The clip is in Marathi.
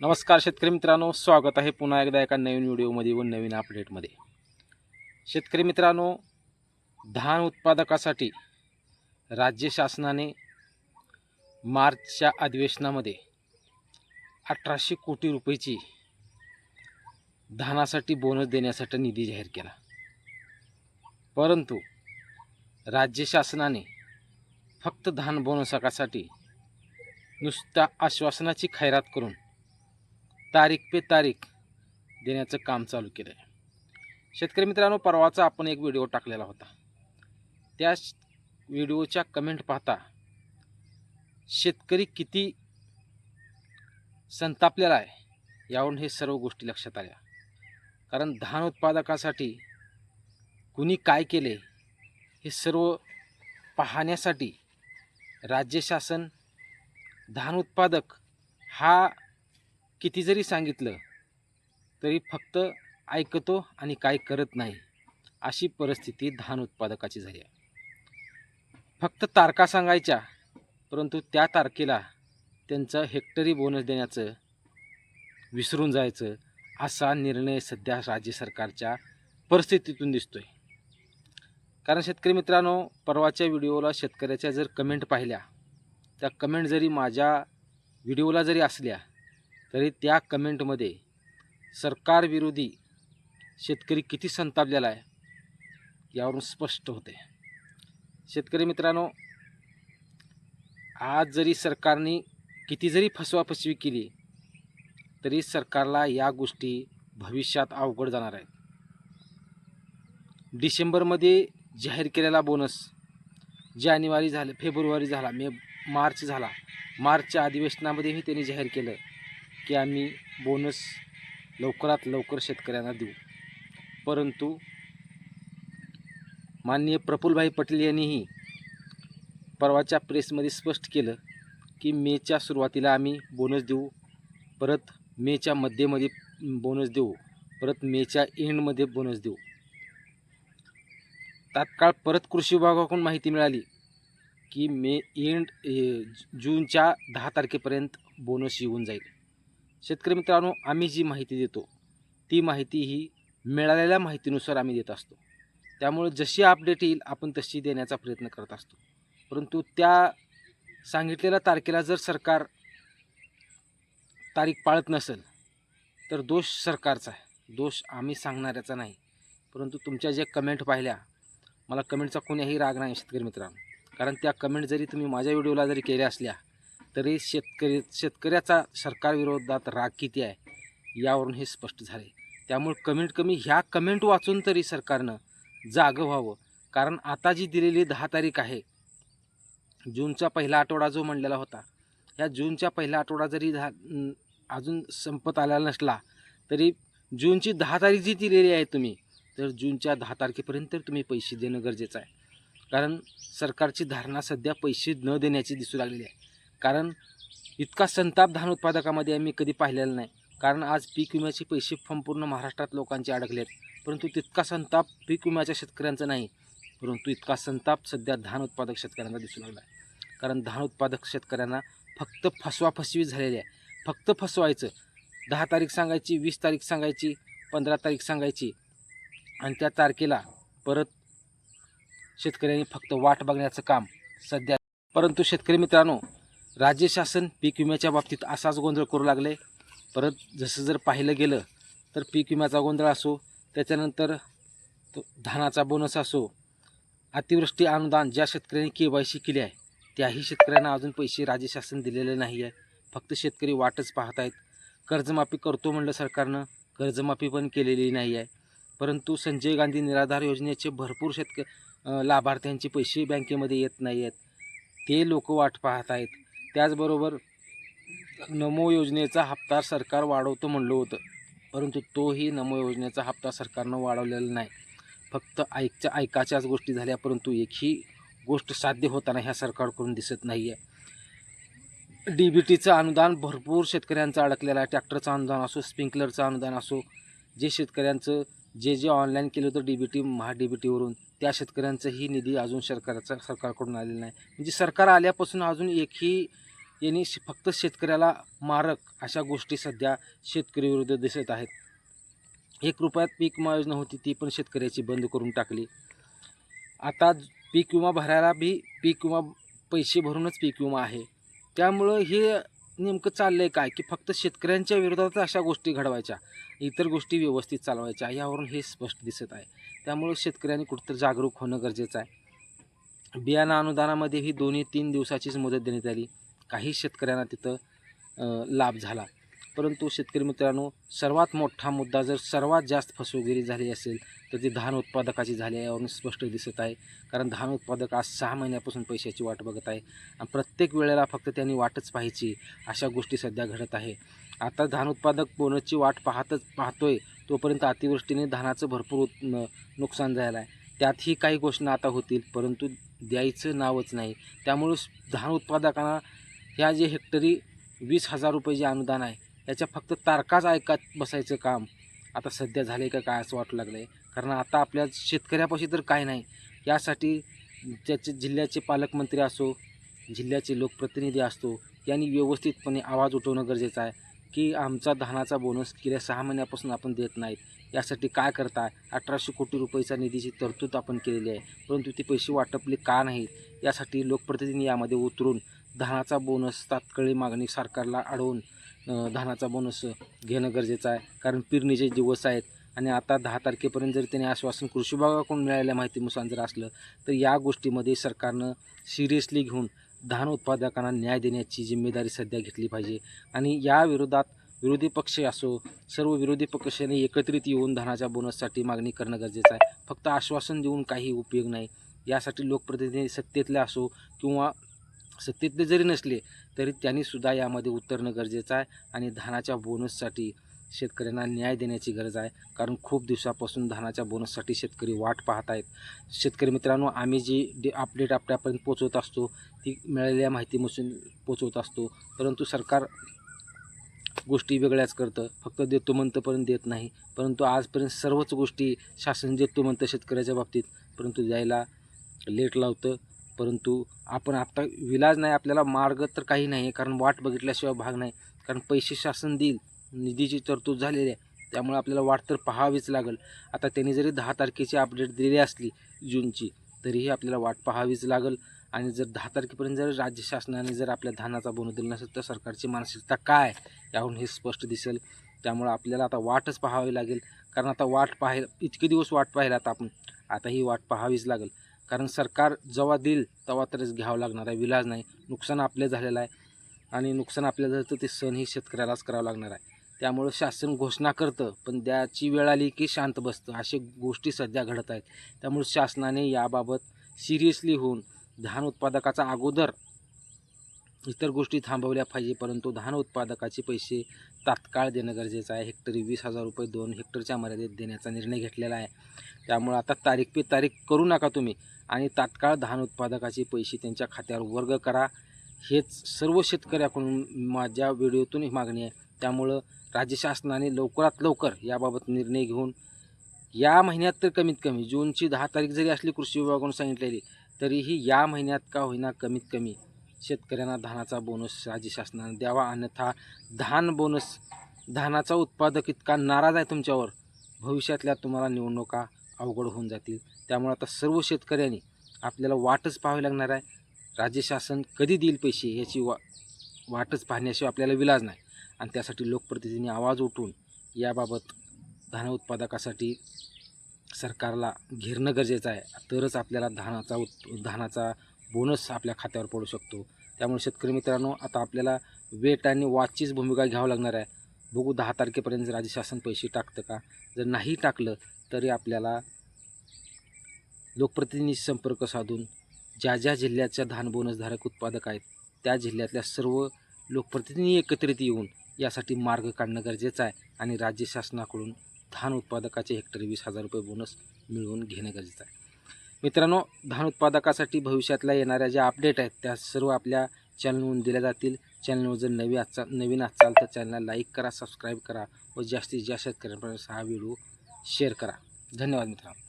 नमस्कार शेतकरी मित्रांनो, स्वागत आहे पुन्हा एकदा एका नवीन व्हिडिओमध्ये व नवीन अपडेटमध्ये. शेतकरी मित्रांनो, धान उत्पादकासाठी राज्य शासनाने मार्चच्या अधिवेशनामध्ये 1800 कोटी रुपयाची धानासाठी बोनस देण्यासाठी निधी जाहीर केला. परंतु राज्य शासनाने फक्त धान बोनसासाठी नुसत्या आश्वासनाची खैरात करून तारीख पे तारीख देण्याचं काम चालू केलं आहे. शेतकरी मित्रांनो, परवाचा आपण एक व्हिडिओ टाकलेला होता. त्या व्हिडिओच्या कमेंट पाहता शेतकरी किती संतापलेला आहे यावरून हे सर्व गोष्टी लक्षात आल्या. कारण धान उत्पादकासाठी कुणी काय केले हे सर्व पाहण्यासाठी राज्य शासन धान उत्पादक हा किती जरी सांगितलं तरी फक्त ऐकतो आणि काय करत नाही, अशी परिस्थिती धान उत्पादकाची झाली आहे. फक्त तारखा सांगायच्या, परंतु त्या तारखेला त्यांचं हेक्टरी बोनस देण्याचं विसरून जायचं, असा निर्णय सध्या राज्य सरकारच्या परिस्थितीतून दिसतोय. कारण शेतकरी मित्रांनो, परवाच्या व्हिडिओला शेतकऱ्याच्या जर कमेंट पाहिल्या, त्या कमेंट जरी माझ्या व्हिडिओला जरी असल्या तरी त्या कमेंटमध्ये सरकारविरोधी शेतकरी किती संतापलेला आहे यावरून स्पष्ट होते. शेतकरी मित्रांनो, आज जरी सरकारने किती जरी फसवाफसवी केली तरी सरकारला या गोष्टी भविष्यात अवघड जाणार आहेत. डिसेंबरमध्ये जाहीर केलेला बोनस जानेवारी झालं, फेब्रुवारी झाला, मार्च झाला. मार्चच्या अधिवेशनामध्येही त्यांनी जाहीर केलं की आम्ही बोनस लवकरात लवकर शेतकऱ्यांना देऊ. परंतु माननीय प्रफुल्लभाई पटेल यांनीही परवाच्या प्रेसमध्ये स्पष्ट केलं की मेच्या सुरुवातीला आम्ही बोनस देऊ, परत मेच्या मध्येमध्ये बोनस देऊ, परत मेच्या एंडमध्ये बोनस देऊ. तात्काळ परत कृषी विभागाकडून माहिती मिळाली की जूनच्या 10 तारखेपर्यंत बोनस येऊन जाईल. शेतकरी मित्रांनो, आम्ही जी माहिती देतो ती माहिती ही मिळालेल्या माहितीनुसार आम्ही देत असतो. त्यामुळे जशी अपडेट येईल आपण तशी देण्याचा प्रयत्न करत असतो. परंतु त्या सांगितलेल्या तारखेला जर सरकार तारीख पाळत नसेल तर दोष सरकारचा आहे, दोष आम्ही सांगणाऱ्याचा नाही. परंतु तुमच्या ज्या कमेंट पाहिल्या, मला कमेंटचा कोणीही राग नाही शेतकरी मित्रांनो. कारण त्या कमेंट जरी तुम्ही माझ्या व्हिडिओला जरी केल्या असल्या तरी शेतकऱ्याचा सरकारविरोधात राग किती आहे यावरून हे स्पष्ट झाले. त्यामुळे कमेंट कमी, ह्या कमेंट वाचून तरी सरकारनं जागं व्हावं. कारण आता जी दिलेली 10 तारीख आहे, जूनचा पहिला आठवडा जो म्हणलेला होता, ह्या जूनच्या पहिला आठवडा जरी अजून संपत आलेला नसला तरी जूनची 10 तारीख जी दिलेली आहे तुम्ही, तर जूनच्या 10 तारखेपर्यंत तुम्ही पैसे देणं गरजेचं आहे. कारण सरकारची धारणा सध्या पैसे न देण्याची दिसू लागलेली आहे. कारण इतका संताप धान उत्पादकामध्ये आम्ही कधी पाहिलेला नाही. कारण आज पीक विम्याचे पैसे संपूर्ण महाराष्ट्रात लोकांचे अडकले आहेत, परंतु तितका संताप पीक विम्याच्या शेतकऱ्यांचा नाही. परंतु इतका संताप सध्या धान उत्पादक शेतकऱ्यांना दिसू लागला आहे. कारण धान उत्पादक शेतकऱ्यांना फक्त फसवाफसवी झालेली आहे. फक्त फसवायचं, 10 तारीख सांगायची, 20 तारीख सांगायची, 15 तारीख सांगायची आणि त्या तारखेला परत शेतकऱ्यांनी फक्त वाट बघण्याचं काम सध्या. परंतु शेतकरी मित्रांनो, राज्य शासन पीक विम्याच्या बाबतीत असाच गोंधळ करू लागले. परत जसं जर पाहिलं गेलं तर पीक विम्याचा गोंधळ असो, त्याच्यानंतर धानाचा बोनस असो, अतिवृष्टी अनुदान ज्या शेतकऱ्यांनी KYC केली आहे त्याही शेतकऱ्यांना अजून पैसे राज्य शासन दिलेले नाही आहे. फक्त शेतकरी वाटच पाहत आहेत. कर्जमाफी करतो म्हणलं सरकारनं, कर्जमाफी पण केलेली नाही आहे. परंतु संजय गांधी निराधार योजनेचे भरपूर लाभार्थ्यांचे पैसे बँकेमध्ये येत नाही आहेत, ते लोक वाट पाहत आहेत. त्याचबरोबर नमो योजनेचा हप्ता सरकार वाढवतो म्हणलं होतं, परंतु तोही नमो योजनेचा हप्ता सरकारनं वाढवलेला नाही. फक्त ऐकाच्याच गोष्टी झाल्या, परंतु एकही गोष्ट साध्य होताना ह्या सरकारकडून दिसत नाही आहे. DBTचं अनुदान भरपूर शेतकऱ्यांचं अडकलेलं आहे. ट्रॅक्टरचं अनुदान असो, स्प्रिंकलरचं अनुदान असो, जे शेतकऱ्यांचं जे ऑनलाईन केलं होतं DBT DBTवरून, त्या शेतकऱ्यांचाही निधी अजून सरकारकडून आलेला नाही. म्हणजे सरकार आल्यापासून अजून एकही यांनी फक्त शेतकऱ्याला मारक अशा गोष्टी सध्या शेतकरी विरुद्ध दिसत आहेत. 1 रुपयात पीक विमा योजना होती ती पण शेतकऱ्याची बंद करून टाकली. आता पीक विमा भरायला बी पीक विमा पैसे भरूनच पीक विमा आहे. त्यामुळं हे नेमकं चाललं आहे काय की फक्त शेतकऱ्यांच्या विरोधात अशा गोष्टी घडवायच्या, इतर गोष्टी व्यवस्थित चालवायच्या, यावरून हे स्पष्ट दिसत आहे. त्यामुळं शेतकऱ्यांनी कुठंतरी जागरूक होणं गरजेचं आहे. बियाणं अनुदानामध्ये ही 2-3 दिवसाचीच मुदत देण्यात आली. काही शेतकऱ्यांना तिथं लाभ झाला. परंतु शेतकरी मित्रांनो, सर्वात मोठा मुद्दा जर सर्वात जास्त फसवेगिरी झाली असेल तर ती धान उत्पादकाची झाली आहे, यावरून स्पष्ट दिसत आहे. कारण धान उत्पादक आज 6 महिन्यापासून पैशाची वाट बघत आहे आणि प्रत्येक वेळेला फक्त त्यांनी वाटच पाहायची अशा गोष्टी सध्या घडत आहे. आता धान उत्पादक बोनसची वाट पाहतोय तोपर्यंत अतिवृष्टीने धानाचं भरपूर नुकसान झालं आहे. त्यातही काही घोषणा आता होतील, परंतु द्यायचं नावच नाही. त्यामुळे धान उत्पादकांना ह्या जे हेक्टरी 20,000 रुपये जे अनुदान आहे याच्या फक्त तारखाच ऐकत बसायचं काम आता सध्या झालं आहे का काय असं वाटू लागलं आहे. कारण आता आपल्या शेतकऱ्यापाशी तर काय नाही. यासाठी त्याचे जिल्ह्याचे पालकमंत्री असो, जिल्ह्याचे लोकप्रतिनिधी असतो, यांनी व्यवस्थितपणे आवाज उठवणं गरजेचं आहे की आमचा धानाचा बोनस गेल्या 6 महिन्यापासून आपण देत नाहीत. यासाठी काय करताय? 1800 कोटी रुपयेचा निधीची तरतूद आपण केलेली आहे, परंतु ती पैसे वाटपले का नाहीत? यासाठी लोकप्रतिनिधी यामध्ये उतरून धानाचा बोनस तात्काळी मागणी सरकारला अडवून धानाचा बोनस घेणं गरजेचं आहे. कारण पेरणीचे दिवस आहेत आणि आता 10 तारखेपर्यंत जर त्यांनी आश्वासन कृषी विभागाकडून मिळालेल्या माहितीनुसार जर असलं तर या गोष्टीमध्ये सरकारनं सिरियसली घेऊन धान उत्पादकांना न्याय देण्याची जिम्मेदारी सध्या घेतली पाहिजे. आणि या विरोधात विरोधी पक्ष असो, सर्व विरोधी पक्षाने एकत्रित येऊन धानाच्या बोनससाठी मागणी करणं गरजेचं आहे. फक्त आश्वासन देऊन काही उपयोग नाही. यासाठी लोकप्रतिनिधी सत्तेतले असो किंवा सत्तेतले जरी नसले तरी त्यांनीसुद्धा यामध्ये उतरणं गरजेचं आहे आणि धानाच्या बोनससाठी शेतकऱ्यांना न्याय देण्याची गरज आहे. कारण खूप दिवसापासून धानाच्या बोनससाठी शेतकरी वाट पाहत आहेत. शेतकरी मित्रांनो, आम्ही जी अपडेट आपल्यापर्यंत पोचवत असतो ती मिळालेल्या माहितीपासून पोचवत असतो, परंतु सरकार गोष्टी वेगळ्याच करतं. फक्त देतो म्हणतं पण देत नाही. परंतु आजपर्यंत सर्वच गोष्टी शासन देतो म्हणतं शेतकऱ्याच्या बाबतीत, परंतु द्यायला लेट लावतं. परंतु आपण आता विलाज नाही, आपल्याला मार्ग तर काही नाही आहे. कारण वाट बघितल्याशिवाय भाग नाही. कारण पैसे शासन देईल, निधीची तरतूद झालेली आहे, त्यामुळे आपल्याला वाट तर पाहावीच लागेल. आता त्यांनी जरी 10 तारखेची अपडेट दिलेली असली जूनची, तरीही आपल्याला वाट पाहावीच लागेल. आणि जर 10 तारखेपर्यंत जर राज्य शासनाने जर आपल्या धानाचा बोनस दिला नसेल तर सरकारची मानसिकता काय यावरून हे स्पष्ट दिसेल. त्यामुळे आपल्याला आता वाटच पाहावी लागेल. कारण आता वाट इतके दिवस वाट पाहिला आता ही वाट पाहावीच लागेल. कारण सरकार जेव्हा देईल तेव्हा तरच घ्यावं लागणार आहे, विलाज नाही. नुकसान आपलं झालेलं आहे आणि नुकसान आपल्याला झालं तर ते सण ही शेतकऱ्यालाच करावं लागणार आहे. त्यामुळं शासन घोषणा करतं पण द्याची वेळ आली की शांत बसतं, अशा गोष्टी सध्या घडत आहेत. त्यामुळे शासनाने याबाबत सिरियसली होऊन धान उत्पादकाचा अगोदर इतर गोष्टी थांबवल्या पाहिजे, परंतु धान उत्पादकाचे पैसे तात्काळ देणं गरजेचं आहे. हेक्टरी 20,000 रुपये 2 हेक्टरच्या मर्यादेत देण्याचा निर्णय घेतलेला आहे. त्यामुळे आता तारीख पे तारीख करू नका तुम्ही आणि तात्काळ धान उत्पादकाचे पैसे त्यांच्या खात्यावर वर्ग करा. हेच सर्व शेतकऱ्याकडून माझ्या व्हिडिओतून मागणी आहे. त्यामुळं राज्य शासनाने लवकरात लवकर याबाबत निर्णय घेऊन या महिन्यात तर कमीत कमी जूनची 10 तारीख जरी असली कृषी विभागाकडून सांगितलेली, तरीही या महिन्यात का होईना कमीत कमी शेतकऱ्यांना धानाचा बोनस राज्य शासनाने द्यावा. अन्यथा धानाचा उत्पादक इतका नाराज आहे तुमच्यावर, भविष्यातल्या तुम्हाला निवडणुका अवघड होऊन जातील. त्यामुळे आता सर्व शेतकऱ्यांनी आपल्याला वाटच पाहावी लागणार आहे. राज्य शासन कधी देईल पैसे याची वाटच पाहण्याशिवाय आपल्याला विलाज नाही. आणि त्यासाठी लोकप्रतिनिधींनी आवाज उठवून याबाबत धान उत्पादकासाठी सरकारला घेरणं गरजेचं आहे. तरच आपल्याला धानाचा बोनस आपल्या खात्यावर पडू शकतो. त्यामुळे शेतकरी मित्रांनो, आता आपल्याला वेट आणि वॉचचीच भूमिका घ्यावी लागणार आहे. बघू 10 तारखेपर्यंत राज्य शासन पैसे टाकतं का. जर नाही टाकलं तरी आपल्याला लोकप्रतिनिधी संपर्क साधून ज्या जिल्ह्याच्या धान बोनसधारक उत्पादक आहेत त्या जिल्ह्यातल्या सर्व लोकप्रतिनिधी एकत्रित येऊन यासाठी मार्ग काढणं गरजेचं आहे आणि राज्य शासनाकडून धान उत्पादकाचे हेक्टरी 20,000 रुपये बोनस मिळवून घेणं गरजेचं आहे. मित्रांनो, धान उत्पादकासाठी भविष्यातल्या येणाऱ्या ज्या अपडेट आहेत त्या सर्व आपल्या चॅनलवरून दिल्या जातील. चॅनलवर जर नवीन असाल तर चॅनलला लाईक करा, सबस्क्राईब करा व जास्तीत जास्त शेतकऱ्यांपर्यंत हा व्हिडिओ शेअर करा. धन्यवाद मित्रांनो.